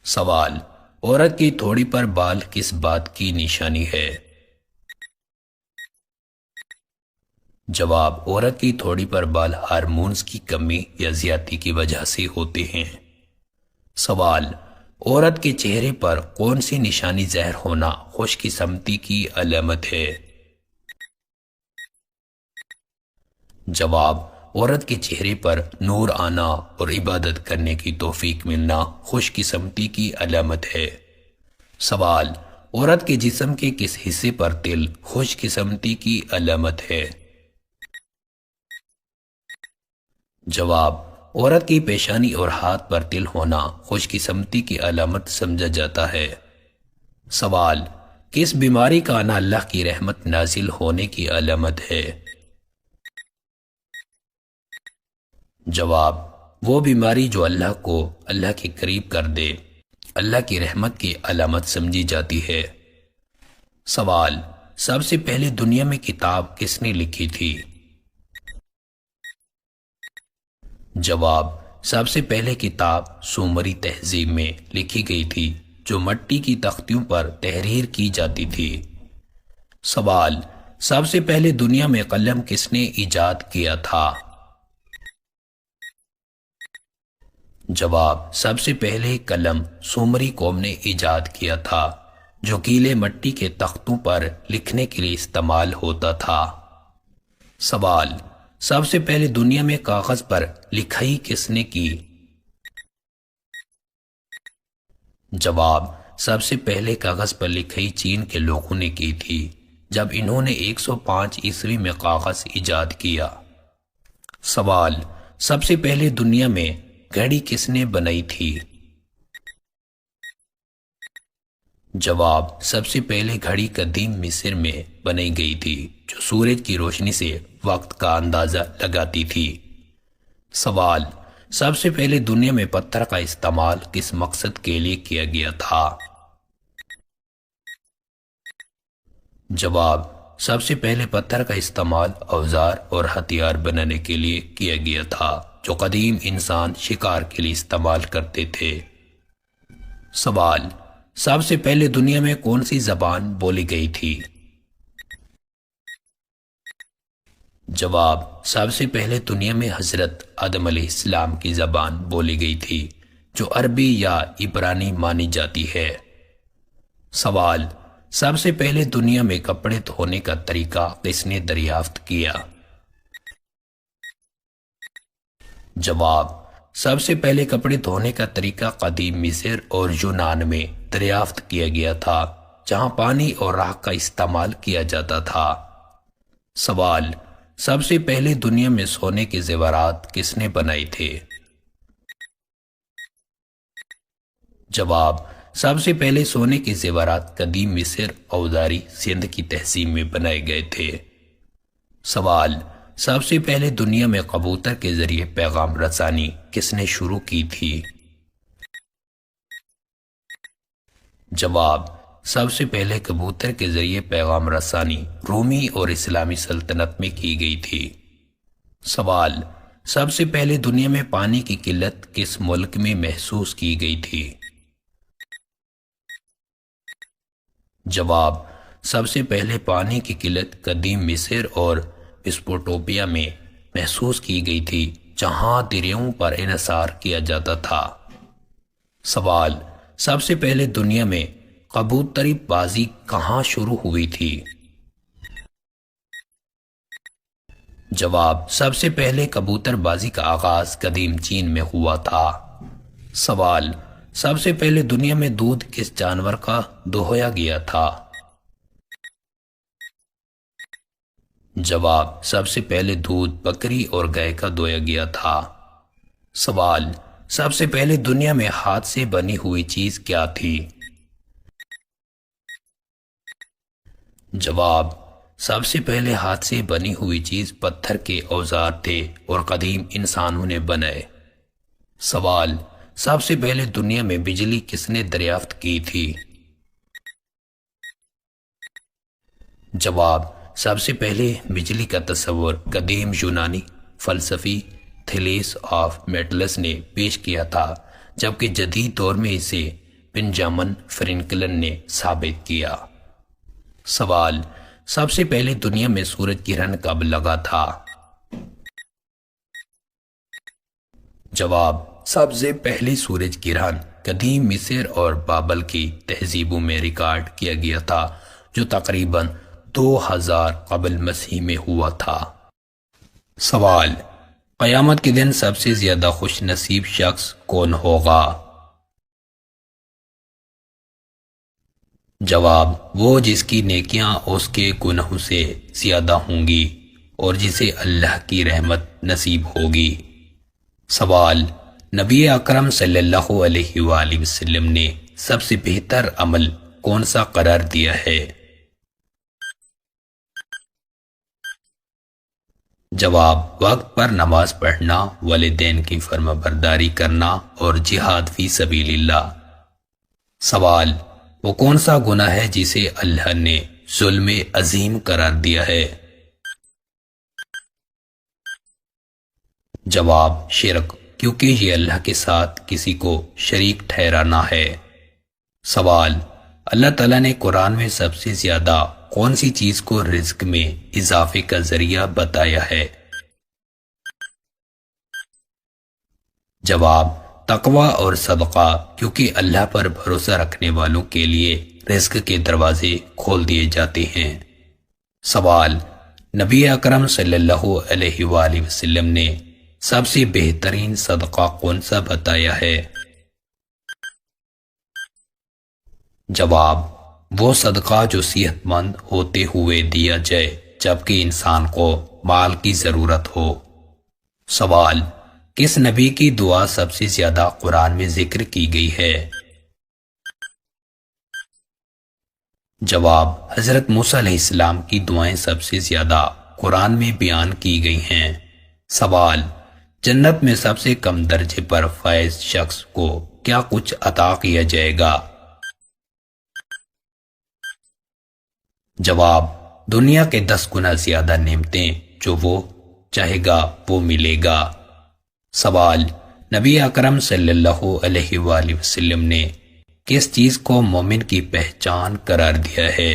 سوال: عورت کی تھوڑی پر بال کس بات کی نشانی ہے؟ جواب: عورت کی تھوڑی پر بال ہارمونز کی کمی یا زیادتی کی وجہ سے ہوتے ہیں۔ سوال: عورت کے چہرے پر کون سی نشانی ظاہر ہونا خوش قسمتی کی علامت ہے؟ جواب: عورت کے چہرے پر نور آنا اور عبادت کرنے کی توفیق ملنا خوش قسمتی کی علامت ہے۔ سوال: عورت کے جسم کے کس حصے پر تل خوش قسمتی کی علامت ہے؟ جواب: عورت کی پیشانی اور ہاتھ پر تل ہونا خوش قسمتی کی علامت سمجھا جاتا ہے۔ سوال: کس بیماری کا آنا اللہ کی رحمت نازل ہونے کی علامت ہے؟ جواب: وہ بیماری جو اللہ کو اللہ کے قریب کر دے اللہ کی رحمت کی علامت سمجھی جاتی ہے۔ سوال: سب سے پہلے دنیا میں کتاب کس نے لکھی تھی؟ جواب: سب سے پہلے کتاب سومری تہذیب میں لکھی گئی تھی جو مٹی کی تختیوں پر تحریر کی جاتی تھی۔ سوال: سب سے پہلے دنیا میں قلم کس نے ایجاد کیا تھا؟ جواب: سب سے پہلے قلم سومری قوم نے ایجاد کیا تھا جو گیلے مٹی کے تختوں پر لکھنے کے لیے استعمال ہوتا تھا۔ سوال: سب سے پہلے دنیا میں کاغذ پر لکھائی کس نے کی؟ جواب: سب سے پہلے کاغذ پر لکھائی چین کے لوگوں نے کی تھی جب انہوں نے 105 عیسوی میں کاغذ ایجاد کیا۔ سوال: سب سے پہلے دنیا میں گھڑی کس نے بنائی تھی؟ جواب: سب سے پہلے گھڑی قدیم مصر میں بنائی گئی تھی جو سورج کی روشنی سے وقت کا اندازہ لگاتی تھی۔ سوال: سب سے پہلے دنیا میں پتھر کا استعمال کس مقصد کے لیے کیا گیا تھا؟ جواب: سب سے پہلے پتھر کا استعمال اوزار اور ہتھیار بنانے کے لیے کیا گیا تھا جو قدیم انسان شکار کے لیے استعمال کرتے تھے۔ سوال: سب سے پہلے دنیا میں کون سی زبان بولی گئی تھی؟ جواب: سب سے پہلے دنیا میں حضرت آدم علیہ السلام کی زبان بولی گئی تھی جو عربی یا عبرانی مانی جاتی ہے۔ سوال: سب سے پہلے دنیا میں کپڑے دھونے کا طریقہ کس نے دریافت کیا؟ جواب: سب سے پہلے کپڑے دھونے کا طریقہ قدیم مصر اور یونان میں دریافت کیا گیا تھا جہاں پانی اور راکھ کا استعمال کیا جاتا تھا۔ سوال: سب سے پہلے دنیا میں سونے کے زیورات کس نے بنائے تھے؟ جواب: سب سے پہلے سونے کے زیورات قدیم مصر اوزاری سندھ کی تہذیب میں بنائے گئے تھے۔ سوال: سب سے پہلے دنیا میں کبوتر کے ذریعے پیغام رسانی کس نے شروع کی تھی؟ جواب: سب سے پہلے کبوتر کے ذریعے پیغام رسانی رومی اور اسلامی سلطنت میں کی گئی تھی۔ سوال: سب سے پہلے دنیا میں پانی کی قلت کس ملک میں محسوس کی گئی تھی؟ جواب: سب سے پہلے پانی کی قلت قدیم مصر اور میسوپوٹیمیا میں محسوس کی گئی تھی، جہاں دریاؤں پر انحصار کیا جاتا تھا۔ سوال: سب سے پہلے دنیا میں کبوتری بازی کہاں شروع ہوئی تھی؟ جواب: سب سے پہلے کبوتر بازی کا آغاز قدیم چین میں ہوا تھا۔ سوال: سب سے پہلے دنیا میں دودھ کس جانور کا دوہیا گیا تھا؟ جواب: سب سے پہلے دودھ بکری اور گائے کا دویا گیا تھا۔ سوال: سب سے پہلے دنیا میں ہاتھ سے بنی ہوئی چیز کیا تھی؟ جواب: سب سے پہلے ہاتھ سے بنی ہوئی چیز پتھر کے اوزار تھے اور قدیم انسانوں نے بنائے۔ سوال: سب سے پہلے دنیا میں بجلی کس نے دریافت کی تھی؟ جواب: سب سے پہلے بجلی کا تصور قدیم یونانی فلسفی تھیلیس آف میٹلس نے پیش کیا تھا، جبکہ جدید دور میں اسے بنجامن فرینکلن نے ثابت کیا۔ سوال: سب سے پہلے دنیا میں سورج گرہن کب لگا تھا؟ جواب: سب سے پہلے سورج گرہن قدیم مصر اور بابل کی تہذیبوں میں ریکارڈ کیا گیا تھا، جو تقریباً 2000 قبل مسیح میں ہوا تھا۔ سوال: قیامت کے دن سب سے زیادہ خوش نصیب شخص کون ہوگا؟ جواب: وہ جس کی نیکیاں اس کے گناہوں سے زیادہ ہوں گی اور جسے اللہ کی رحمت نصیب ہوگی۔ سوال: نبی اکرم صلی اللہ علیہ وآلہ وسلم نے سب سے بہتر عمل کون سا قرار دیا ہے؟ جواب: وقت پر نماز پڑھنا، والدین کی فرما برداری کرنا اور جہاد فی سبیل اللہ۔ سوال: وہ کون سا گناہ ہے جسے اللہ نے ظلم عظیم قرار دیا ہے؟ جواب: شرک، کیونکہ یہ اللہ کے ساتھ کسی کو شریک ٹھہرانا ہے۔ سوال: اللہ تعالیٰ نے قرآن میں سب سے زیادہ کون سی چیز کو رزق میں اضافے کا ذریعہ بتایا ہے؟ جواب: تقوی اور صدقہ، کیونکہ اللہ پر بھروسہ رکھنے والوں کے لیے رزق کے دروازے کھول دیے جاتے ہیں۔ سوال: نبی اکرم صلی اللہ علیہ وآلہ وسلم نے سب سے بہترین صدقہ کون سا بتایا ہے؟ جواب: وہ صدقہ جو صحت مند ہوتے ہوئے دیا جائے جبکہ انسان کو مال کی ضرورت ہو۔ سوال: کس نبی کی دعا سب سے زیادہ قرآن میں ذکر کی گئی ہے؟ جواب: حضرت موسیٰ علیہ السلام کی دعائیں سب سے زیادہ قرآن میں بیان کی گئی ہیں۔ سوال: جنت میں سب سے کم درجے پر فائز شخص کو کیا کچھ عطا کیا جائے گا؟ جواب: دنیا کے 10 گنا زیادہ نعمتیں، جو وہ چاہے گا وہ ملے گا۔ سوال: نبی اکرم صلی اللہ علیہ وآلہ وسلم نے کس چیز کو مومن کی پہچان قرار دیا ہے؟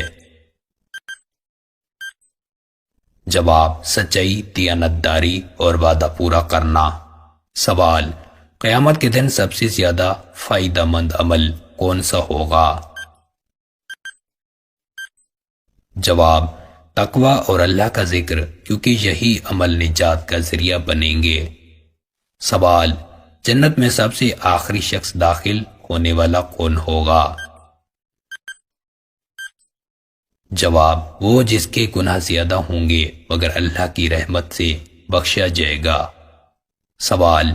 جواب: سچائی، دیانتداری اور وعدہ پورا کرنا۔ سوال: قیامت کے دن سب سے زیادہ فائدہ مند عمل کون سا ہوگا؟ جواب: تقوی اور اللہ کا ذکر، کیونکہ یہی عمل نجات کا ذریعہ بنیں گے۔ سوال: جنت میں سب سے آخری شخص داخل ہونے والا کون ہوگا؟ جواب: وہ جس کے گناہ زیادہ ہوں گے مگر اللہ کی رحمت سے بخشا جائے گا۔ سوال: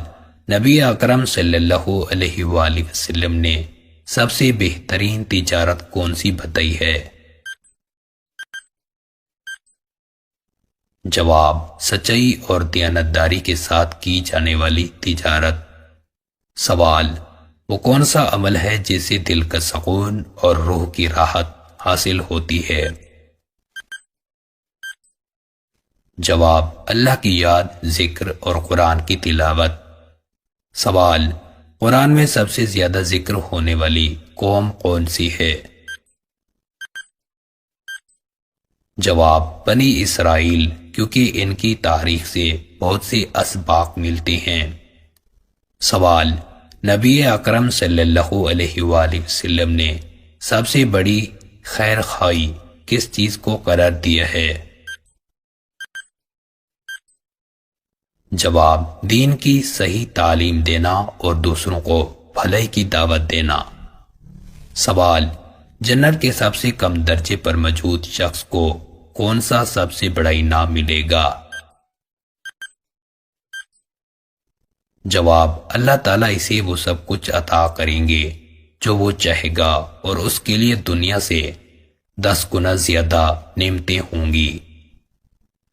نبی اکرم صلی اللہ علیہ وآلہ وسلم نے سب سے بہترین تجارت کون سی بتائی ہے؟ جواب: سچائی اور دیانتداری کے ساتھ کی جانے والی تجارت۔ سوال: وہ کون سا عمل ہے جس سے دل کا سکون اور روح کی راحت حاصل ہوتی ہے؟ جواب: اللہ کی یاد، ذکر اور قرآن کی تلاوت۔ سوال: قرآن میں سب سے زیادہ ذکر ہونے والی قوم کون سی ہے؟ جواب: بنی اسرائیل، کیونکہ ان کی تاریخ سے بہت سے اسباق ملتے ہیں۔ سوال: نبی اکرم صلی اللہ علیہ وآلہ وسلم نے سب سے بڑی خیر خواہی کس چیز کو قرار دیا ہے؟ جواب: دین کی صحیح تعلیم دینا اور دوسروں کو بھلائی کی دعوت دینا۔ سوال: جنت کے سب سے کم درجے پر موجود شخص کو کون سا سب سے بڑا انعام ملے گا؟ جواب: اللہ تعالیٰ اسے وہ سب کچھ عطا کریں گے جو وہ چاہے گا، اور اس کے لیے دنیا سے 10 گنا زیادہ نعمتیں ہوں گی۔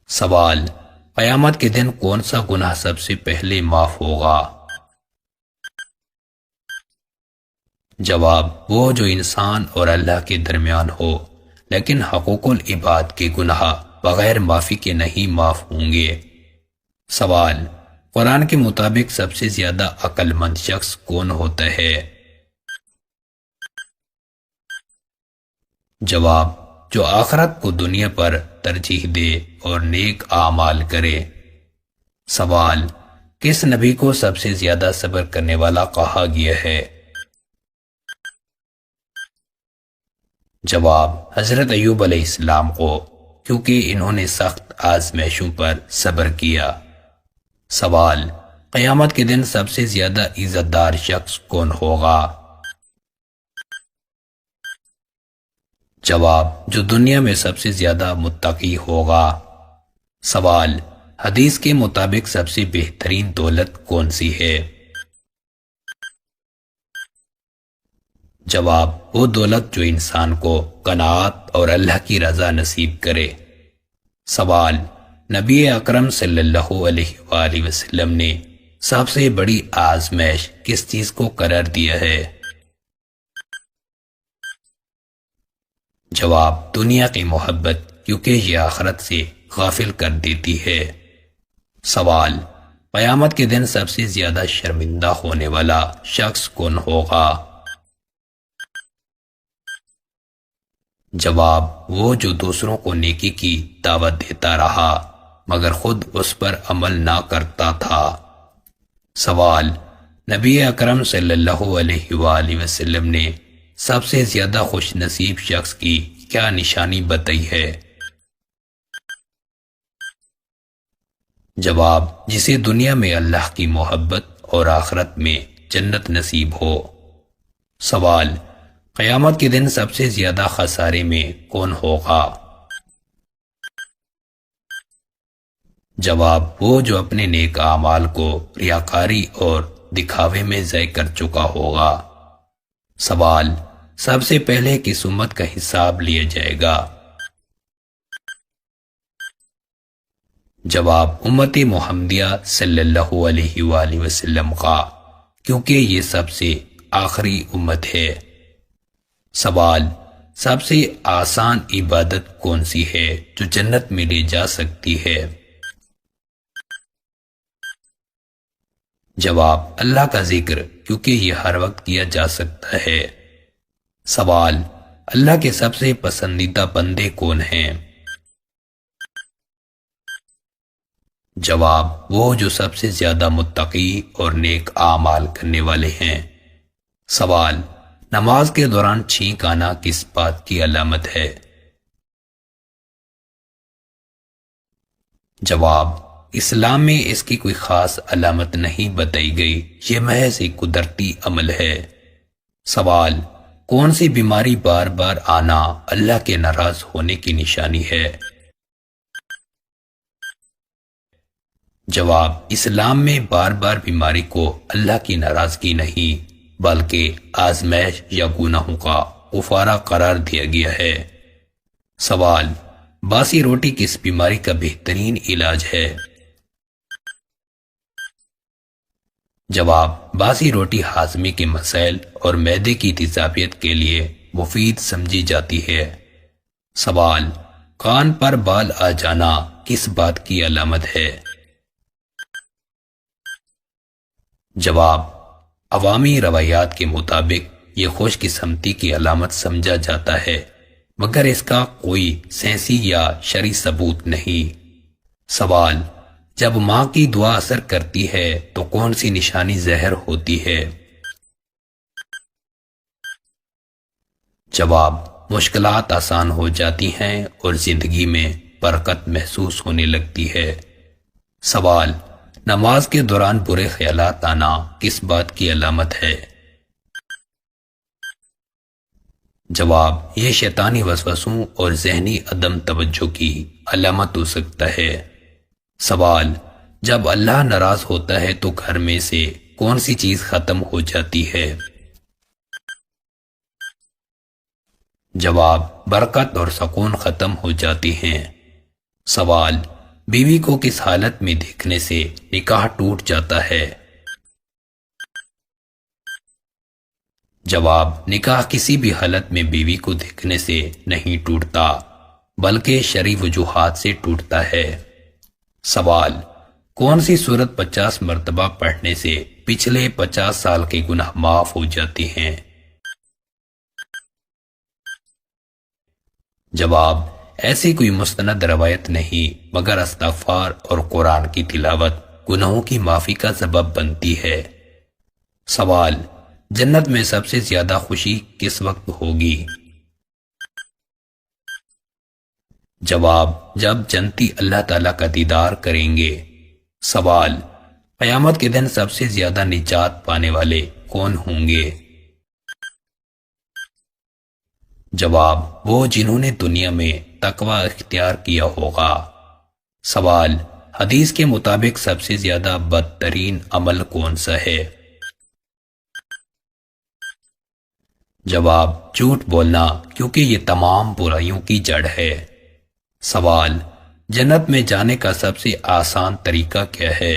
سوال: قیامت کے دن کون سا گناہ سب سے پہلے معاف ہوگا؟ جواب: وہ جو انسان اور اللہ کے درمیان ہو، لیکن حقوق العباد کے گناہ بغیر معافی کے نہیں معاف ہوں گے۔ سوال: قرآن کے مطابق سب سے زیادہ عقل مند شخص کون ہوتا ہے؟ جواب: جو آخرت کو دنیا پر ترجیح دے اور نیک اعمال کرے۔ سوال: کس نبی کو سب سے زیادہ صبر کرنے والا کہا گیا ہے؟ جواب: حضرت ایوب علیہ السلام کو، کیونکہ انہوں نے سخت آزمائشوں پر صبر کیا۔ سوال: قیامت کے دن سب سے زیادہ عزت دار شخص کون ہوگا؟ جواب: جو دنیا میں سب سے زیادہ متقی ہوگا۔ سوال: حدیث کے مطابق سب سے بہترین دولت کون سی ہے؟ جواب: وہ دولت جو انسان کو قناعت اور اللہ کی رضا نصیب کرے۔ سوال: نبی اکرم صلی اللہ علیہ وآلہ وسلم نے سب سے بڑی آزمائش کس چیز کو قرار دیا ہے؟ جواب: دنیا کی محبت، کیونکہ یہ آخرت سے غافل کر دیتی ہے۔ سوال: قیامت کے دن سب سے زیادہ شرمندہ ہونے والا شخص کون ہوگا؟ جواب: وہ جو دوسروں کو نیکی کی دعوت دیتا رہا مگر خود اس پر عمل نہ کرتا تھا۔ سوال: نبی اکرم صلی اللہ علیہ وآلہ وسلم نے سب سے زیادہ خوش نصیب شخص کی کیا نشانی بتائی ہے؟ جواب: جسے دنیا میں اللہ کی محبت اور آخرت میں جنت نصیب ہو۔ سوال: قیامت کے دن سب سے زیادہ خسارے میں کون ہوگا؟ جواب: وہ جو اپنے نیک اعمال کو ریاکاری اور دکھاوے میں ضائع کر چکا ہوگا۔ سوال: سب سے پہلے کس امت کا حساب لیا جائے گا؟ جواب: امت محمدیہ صلی اللہ علیہ وآلہ وسلم کا، کیونکہ یہ سب سے آخری امت ہے۔ سوال: سب سے آسان عبادت کون سی ہے جو جنت میں لے جا سکتی ہے؟ جواب: اللہ کا ذکر، کیونکہ یہ ہر وقت کیا جا سکتا ہے۔ سوال: اللہ کے سب سے پسندیدہ بندے کون ہیں؟ جواب: وہ جو سب سے زیادہ متقی اور نیک اعمال کرنے والے ہیں۔ سوال: نماز کے دوران چھینک آنا کس بات کی علامت ہے؟ جواب: اسلام میں اس کی کوئی خاص علامت نہیں بتائی گئی، یہ محض ایک قدرتی عمل ہے۔ سوال: کون سی بیماری بار بار آنا اللہ کے ناراض ہونے کی نشانی ہے؟ جواب: اسلام میں بار بار بیماری کو اللہ کی ناراضگی نہیں بلکہ آزمائش یا گناہوں کا کفارہ قرار دیا گیا ہے۔ سوال: باسی روٹی کس بیماری کا بہترین علاج ہے؟ جواب: باسی روٹی ہاضمے کے مسائل اور معدے کی تیزابیت کے لیے مفید سمجھی جاتی ہے۔ سوال: کان پر بال آ جانا کس بات کی علامت ہے؟ جواب: عوامی روایات کے مطابق یہ خوش قسمتی کی علامت سمجھا جاتا ہے، مگر اس کا کوئی سائنسی یا شرعی ثبوت نہیں۔ سوال: جب ماں کی دعا اثر کرتی ہے تو کون سی نشانی ظاہر ہوتی ہے؟ جواب: مشکلات آسان ہو جاتی ہیں اور زندگی میں برکت محسوس ہونے لگتی ہے۔ سوال: نماز کے دوران برے خیالات آنا کس بات کی علامت ہے؟ جواب: یہ شیطانی وسوسوں اور ذہنی عدم توجہ کی علامت ہو سکتا ہے۔ سوال: جب اللہ ناراض ہوتا ہے تو گھر میں سے کون سی چیز ختم ہو جاتی ہے؟ جواب: برکت اور سکون ختم ہو جاتی ہیں۔ سوال: بیوی کو کس حالت میں دیکھنے سے نکاح ٹوٹ جاتا ہے؟ جواب: نکاح کسی بھی حالت میں بیوی کو دیکھنے سے نہیں ٹوٹتا، بلکہ شرعی وجوہات سے ٹوٹتا ہے۔ سوال: کون سی سورت 50 مرتبہ پڑھنے سے پچھلے 50 سال کے گناہ معاف ہو جاتی ہیں؟ جواب: ایسی کوئی مستند روایت نہیں، مگر استغفار اور قرآن کی تلاوت گناہوں کی معافی کا سبب بنتی ہے۔ سوال: جنت میں سب سے زیادہ خوشی کس وقت ہوگی؟ جواب: جب جنتی اللہ تعالیٰ کا دیدار کریں گے۔ سوال: قیامت کے دن سب سے زیادہ نجات پانے والے کون ہوں گے؟ جواب: وہ جنہوں نے دنیا میں تقوی اختیار کیا ہوگا۔ سوال: حدیث کے مطابق سب سے زیادہ بدترین عمل کون سا ہے؟ جواب: جھوٹ بولنا، کیونکہ یہ تمام برائیوں کی جڑ ہے۔ سوال: جنت میں جانے کا سب سے آسان طریقہ کیا ہے؟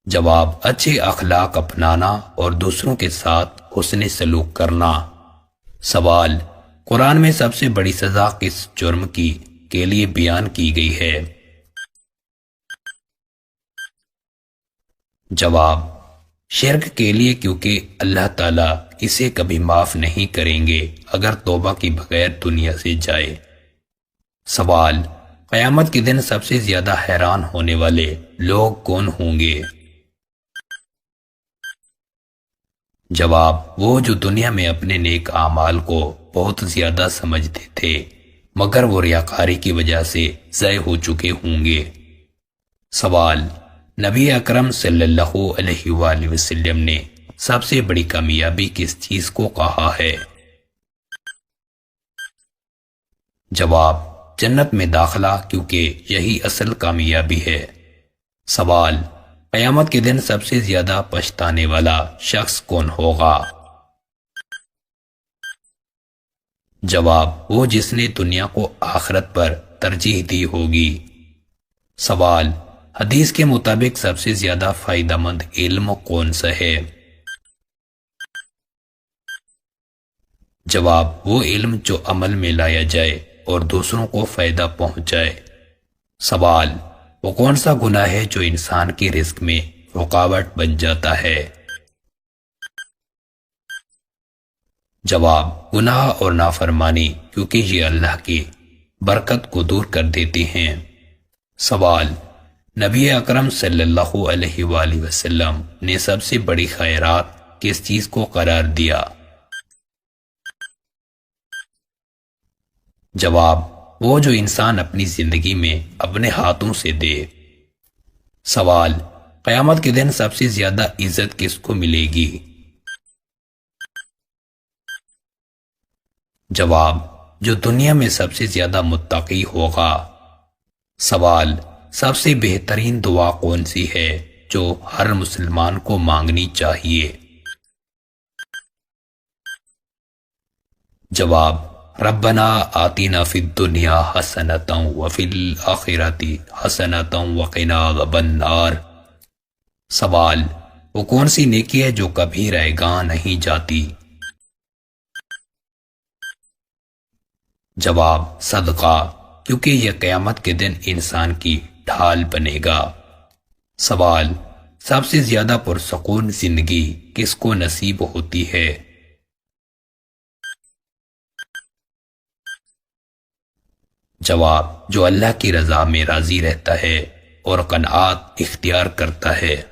جواب: اچھے اخلاق اپنانا اور دوسروں کے ساتھ حسن سلوک کرنا۔ سوال: قرآن میں سب سے بڑی سزا کس جرم کے لیے بیان کی گئی ہے؟ جواب: شرک کے لیے، کیونکہ اللہ تعالیٰ اسے کبھی معاف نہیں کریں گے اگر توبہ کی بغیر دنیا سے جائے۔ سوال: قیامت کے دن سب سے زیادہ حیران ہونے والے لوگ کون ہوں گے؟ جواب: وہ جو دنیا میں اپنے نیک اعمال کو بہت زیادہ سمجھتے تھے، مگر وہ ریاکاری کی وجہ سے ضائع ہو چکے ہوں گے۔ سوال: نبی اکرم صلی اللہ علیہ وآلہ وسلم نے سب سے بڑی کامیابی کس چیز کو کہا ہے؟ جواب: جنت میں داخلہ، کیونکہ یہی اصل کامیابی ہے۔ سوال: قیامت کے دن سب سے زیادہ پچھتانے والا شخص کون ہوگا؟ جواب: وہ جس نے دنیا کو آخرت پر ترجیح دی ہوگی۔ سوال: حدیث کے مطابق سب سے زیادہ فائدہ مند علم کون سا ہے؟ جواب: وہ علم جو عمل میں لایا جائے اور دوسروں کو فائدہ پہنچائے۔ سوال: وہ کون سا گناہ ہے جو انسان کے رزق میں رکاوٹ بن جاتا ہے؟ جواب: گناہ اور نافرمانی، کیونکہ یہ اللہ کی برکت کو دور کر دیتے ہیں۔ سوال: نبی اکرم صلی اللہ علیہ وآلہ وسلم نے سب سے بڑی خیرات کس چیز کو قرار دیا؟ جواب: وہ جو انسان اپنی زندگی میں اپنے ہاتھوں سے دے۔ سوال: قیامت کے دن سب سے زیادہ عزت کس کو ملے گی؟ جواب: جو دنیا میں سب سے زیادہ متقی ہوگا۔ سوال: سب سے بہترین دعا کون سی ہے جو ہر مسلمان کو مانگنی چاہیے؟ جواب: ربنا آتنا فی الدنیا حسنتا وفی الآخرۃ حسنتا وقنا عذاب النار۔ سوال، وہ کون سی نیکی ہے جو کبھی رہ گاہ نہیں جاتی؟ جواب، صدقہ، کیونکہ یہ قیامت کے دن انسان کی ڈھال بنے گا۔ سوال، سب سے زیادہ پرسکون زندگی کس کو نصیب ہوتی ہے؟ جواب، جو اللہ کی رضا میں راضی رہتا ہے اور قناعت اختیار کرتا ہے۔